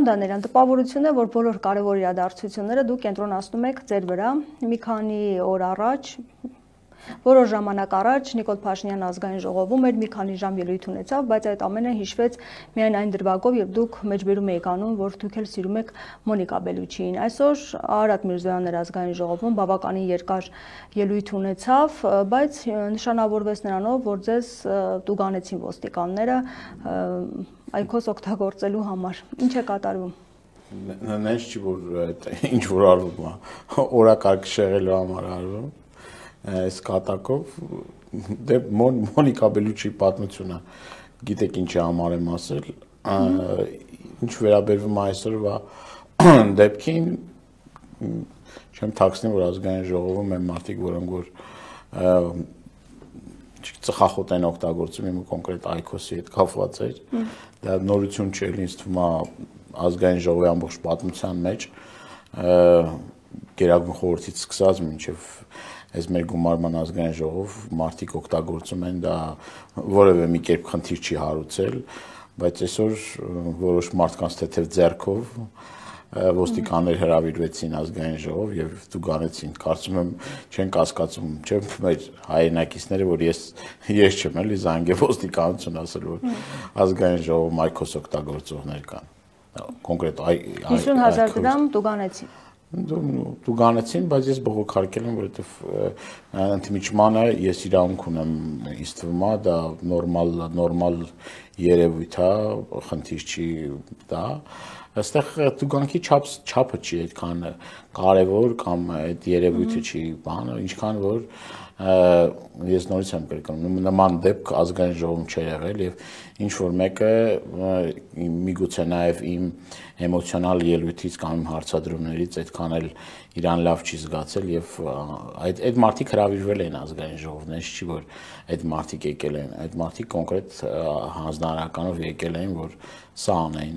Դաներյան, տպավորություն է, որ բոլոր կարևոր իրադարձությունները դուք կենտրոնացնում եք ձեր վրա։ Մի քանի օր առաջ, որոշ ժամանակ առաջ Նիկոլ Փաշինյանը ազգային ժողովում էր, մի քանի ժամ ելույթ ունեցավ, բայց այդ ամենը հիշվեց միայն այն դրվագով, երբ դուք մեջբերում եք անում, որ դուք էլ սիրում եք Մոնիկա Բելուչիին։ Այսօր Արարատ Միրզոյանն էր ազգային ժողովում, բավականին երկար ելույթ ունեցավ, բայց նշանավորվեց նրանով, որ ձեզ տուգանեցին ոստիկանները այքոս օգտագործելու համար։ Ինչ է կատարվում։ Նենց չի, որ ինչ որ արվում է, օրակարգ շեղելու համար արվում։ Այս կատակով դե Մոնիկա Բելուչիի պատմությունը գիտեք ինչի համար եմ ասել, ինչ վերաբերվում այսօրվա դեպքին չեմ թաքցնի, որ ազգային ժողովում են մարդիկ, որոնք որ ծխախոտ են օգտագործում, իմ կոնկրետ այքոսի հետ կապված էր, դա նորություն չէ, ինձ թվում է ազգային ժողովի ամբողջ պատմության մեջ Գերագույն խորհրդից սկսած մինչև այս մեր գումարման ազգային ժողով մարդիկ օգտագործում են, դա որևէ մի կերպ խնդիր չի հարուցել, բայց այսօր որոշ մարդկանց թեթև ձեռքով ոստիկաններ հրավիրվեցին ազգային ժողով եւ տուգանեցին, կարծում եմ չեն կասկածում, չէ՞ մեր հայրենակիցները, որ ես չեմ էլի զանգե ոստիկանություն ասել, որ ազգային ժողովում այքոս օգտագործողներ կան, կոնկրետ 50,000 դրամ տուգանեցին։ Տուգանեցին, բայց ես բողոքարկել եմ, որովհետև ընդմիջմանը ես իրավունք ունեմ, ինձ թվում է, դա նորմալ երևույթ է, խնդիր չի դա։ Այստեղ տուգանքի չափը չի այդքան կարևոր կամ այդ երևույթը չի բանը, ինչքան որ ես նորից եմ կրկնում, նման դեպք ազգային ժողովում չի եղել եւ ինչ որ մեկը միգուցե նաեւ իմ էմոցիոնալ ելույթից կամ իմ հարցադրումներից այդքան էլ իրան լավ չի զգացել եւ այդ մարդիկ հրավիրվել են ազգային ժողովն, չի որ այդ մարդիկ եկել են, այդ մարդիկ կոնկրետ հանձնարարականով եկել են, որ սա անեն,